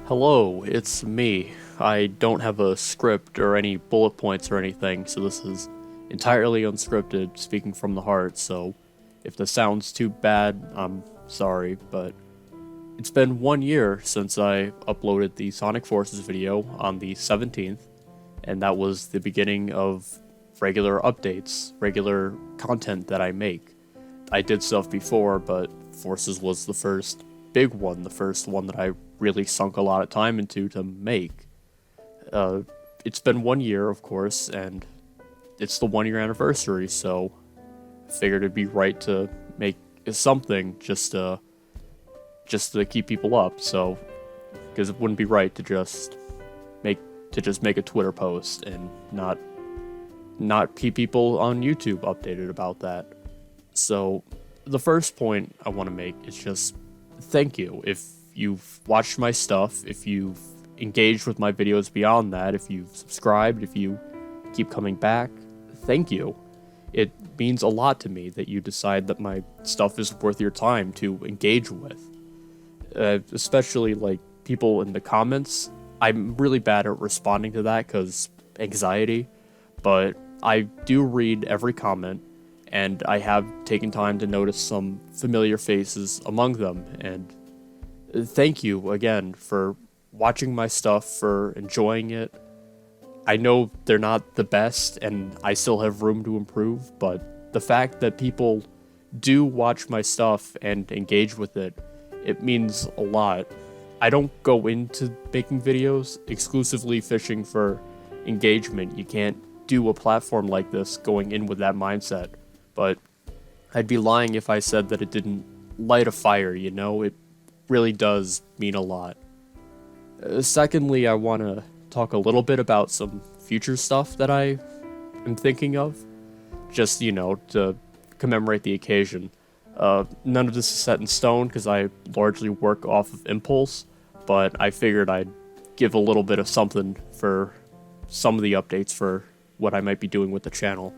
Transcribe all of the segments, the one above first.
Hello, it's me. I don't have a script or any bullet points or anything, so this is entirely unscripted, speaking from the heart, so if this sounds too bad, I'm sorry, but it's been 1 year since I uploaded the Sonic Forces video on the 17th, and that was the beginning of regular updates, regular content that I make. I did stuff before, but Forces was the first big one, the first one that I really sunk a lot of time into to make. Uh, it's been 1 year, of course, and it's the 1 year anniversary, so I figured it'd be right to make something just to keep people up. So, because it wouldn't be right to make make a Twitter post and not keep people on YouTube updated about that. So, the first point I want to make is just thank you. If you've watched my stuff, if you've engaged with my videos beyond that, if you've subscribed, if you keep coming back, thank you. It means a lot to me that you decide that my stuff is worth your time to engage with. Especially like people in the comments. I'm really bad at responding to that because anxiety, but I do read every comment, and I have taken time to notice some familiar faces among them, and thank you again for watching my stuff, for enjoying it. I know they're not the best, and I still have room to improve, but the fact that people do watch my stuff and engage with it, it means a lot. I don't go into making videos exclusively fishing for engagement. You can't do a platform like this going in with that mindset, but I'd be lying if I said that it didn't light a fire, you know? It really does mean a lot. Secondly, I want to talk a little bit about some future stuff that I am thinking of, just, to commemorate the occasion. None of this is set in stone because I largely work off of impulse, but I figured I'd give a little bit of something for some of the updates for what I might be doing with the channel.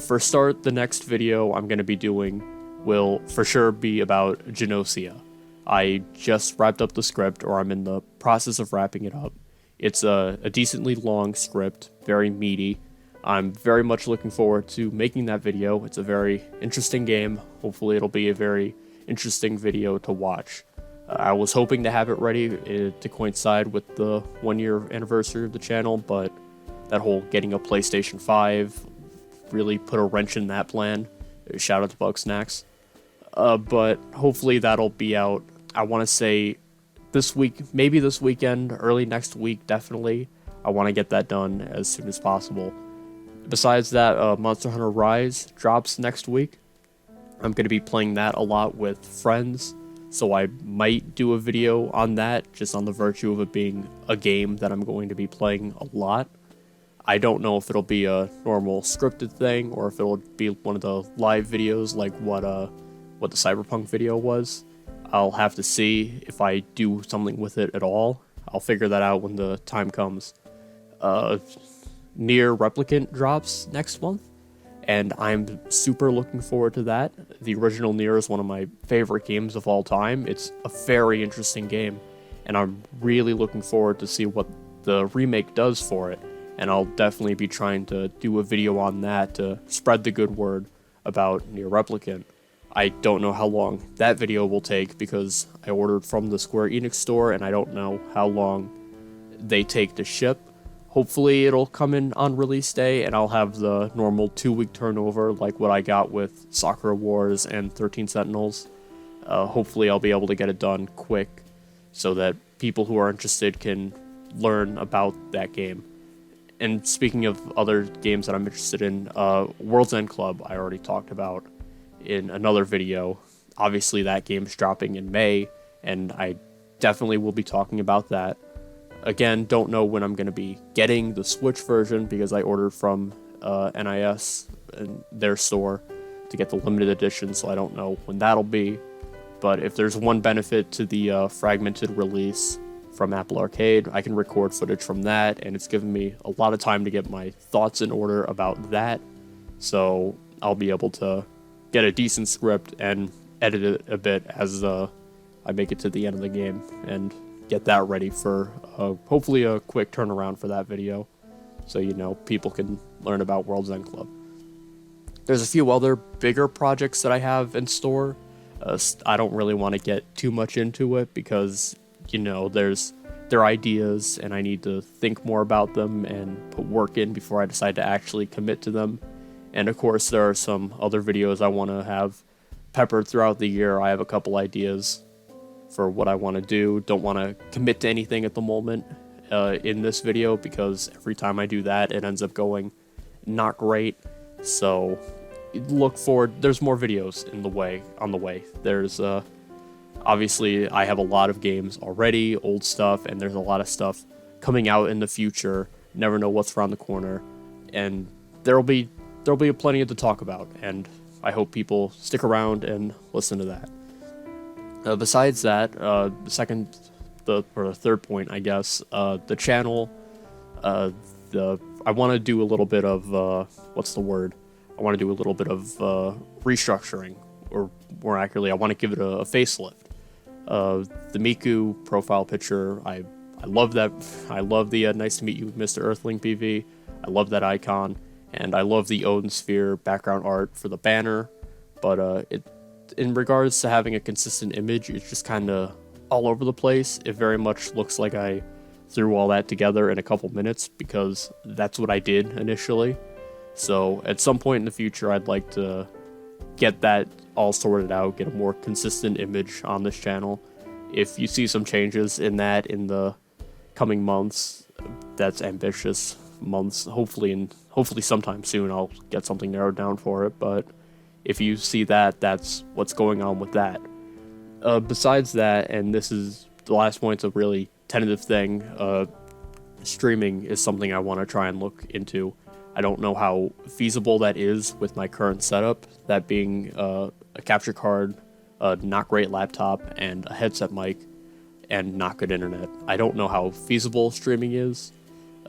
For start, the next video I'm going to be doing will for sure be about Genosia. I just wrapped up the script, or I'm in the process of wrapping it up. It's a decently long script, very meaty. I'm very much looking forward to making that video. It's a very interesting game. Hopefully it'll be a very interesting video to watch. I was hoping to have it ready to coincide with the 1 year anniversary of the channel, but that whole getting a PlayStation 5 really put a wrench in that plan. Shout out to Bugsnax. But hopefully that'll be out, I want to say, this week, maybe this weekend, early next week, definitely. I want to get that done as soon as possible. Besides that, Monster Hunter Rise drops next week. I'm going to be playing that a lot with friends, so I might do a video on that, just on the virtue of it being a game that I'm going to be playing a lot. I don't know if it'll be a normal scripted thing, or if it'll be one of the live videos like what the Cyberpunk video was. I'll have to see if I do something with it at all. I'll figure that out when the time comes. Nier Replicant drops next month, and I'm super looking forward to that. The original Nier is one of my favorite games of all time. It's a very interesting game, and I'm really looking forward to see what the remake does for it, and I'll definitely be trying to do a video on that to spread the good word about Nier Replicant. I don't know how long that video will take because I ordered from the Square Enix store, and I don't know how long they take to ship. Hopefully it'll come in on release day, and I'll have the normal 2-week turnover like what I got with Sakura Wars and 13 Sentinels. Hopefully I'll be able to get it done quick so that people who are interested can learn about that game. And speaking of other games that I'm interested in, World's End Club I already talked about in another video. Obviously that game's dropping in May, and I definitely will be talking about that. Again, don't know when I'm going to be getting the Switch version because I ordered from NIS and their store to get the limited edition, so I don't know when that'll be. But if there's one benefit to the fragmented release from Apple Arcade, I can record footage from that, and it's given me a lot of time to get my thoughts in order about that. So I'll be able to get a decent script and edit it a bit as I make it to the end of the game and get that ready for hopefully a quick turnaround for that video, so people can learn about World's End Club. There's a few other bigger projects that I have in store. I don't really want to get too much into it because they're ideas and I need to think more about them and put work in before I decide to actually commit to them. And of course, there are some other videos I want to have peppered throughout the year. I have a couple ideas for what I want to do. Don't want to commit to anything at the moment in this video, because every time I do that, it ends up going not great. So look forward. There's more videos on the way. There's obviously I have a lot of games already, old stuff, and there's a lot of stuff coming out in the future. Never know what's around the corner, and there'll be plenty to talk about, and I hope people stick around and listen to that. Besides that, the third point, I guess, the channel, I want to do a little bit of what's the word? I want to do a little bit of restructuring, or more accurately, I want to give it a facelift. The Miku profile picture, I love that. I love the nice to meet you, Mr. Earthling PV. I love that icon, and I love the Odin Sphere background art for the banner. But in regards to having a consistent image, it's just kind of all over the place. It very much looks like I threw all that together in a couple minutes, because that's what I did initially. So at some point in the future, I'd like to get that all sorted out, get a more consistent image on this channel. If you see some changes in that in the coming months, that's ambitious months. Hopefully sometime soon I'll get something narrowed down for it. But if you see that, that's what's going on with that. Besides that, and this is the last point, it's a really tentative thing, streaming is something I want to try and look into. I don't know how feasible that is with my current setup, that being a capture card, a not great laptop, and a headset mic, and not good internet. I don't know how feasible streaming is.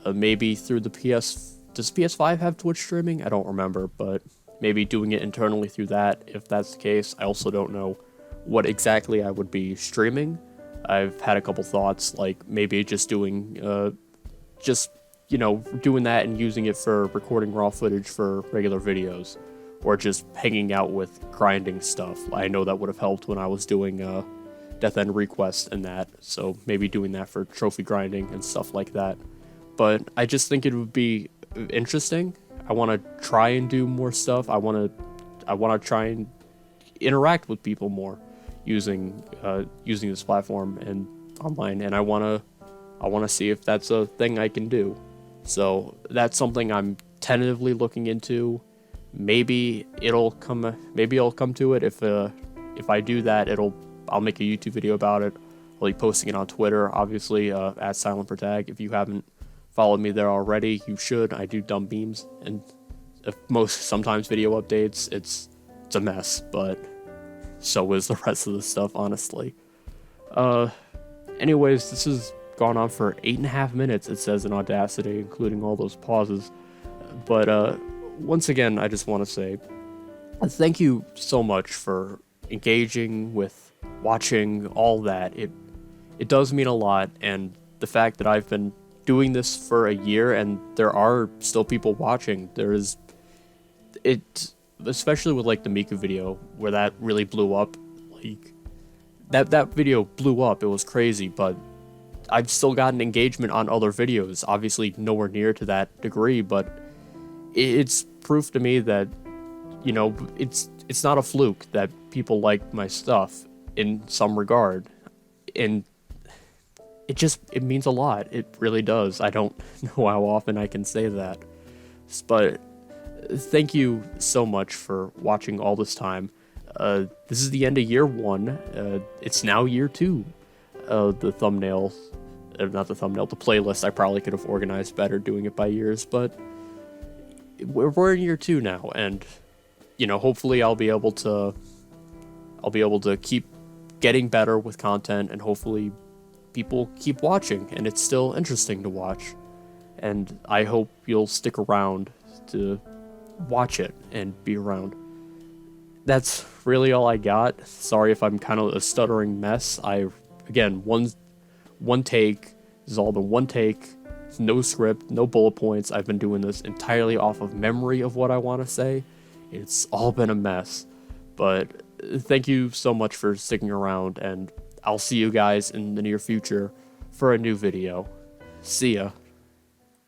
Maybe through the does PS5 have Twitch streaming? I don't remember, but maybe doing it internally through that, if that's the case. I also don't know what exactly I would be streaming. I've had a couple thoughts, like maybe just doing doing that and using it for recording raw footage for regular videos, or just hanging out with grinding stuff. I know that would have helped when I was doing Death End Request and that, so maybe doing that for trophy grinding and stuff like that. But I just think it would be interesting. I want to try and do more stuff. I want to try and interact with people more using this platform and online, and I want to see if that's a thing I can do. So that's something I'm tentatively looking into. Maybe I'll come to it. If I do that, I'll make a YouTube video about it. I'll be posting it on Twitter, obviously, at SilentProtag. If you haven't followed me there already, you should. I do dumb memes and sometimes video updates. It's a mess, but so is the rest of the stuff, honestly. Anyways, this has gone on for 8.5 minutes, it says in Audacity, including all those pauses. But once again, I just want to say thank you so much for engaging with, watching, all that. It does mean a lot, and the fact that I've been doing this for a year and there are still people watching, especially with like the Miku video where that really blew up. Like that video blew up, it was crazy, but I've still gotten engagement on other videos, obviously nowhere near to that degree, but it's proof to me that, it's not a fluke that people like my stuff in some regard, and it means a lot. It really does. I don't know how often I can say that, but thank you so much for watching all this time. This is the end of year 1. It's now year 2. The playlist I probably could have organized better doing it by years, but we're in year 2 now, and hopefully I'll be able to keep getting better with content, and hopefully people keep watching and it's still interesting to watch, and I hope you'll stick around to watch it and be around. That's really all I got. Sorry if I'm kind of a stuttering mess. One one take. This has all been one take. No script, no bullet points. I've been doing this entirely off of memory of what I want to say. It's all been a mess. But thank you so much for sticking around, and I'll see you guys in the near future for a new video. See ya.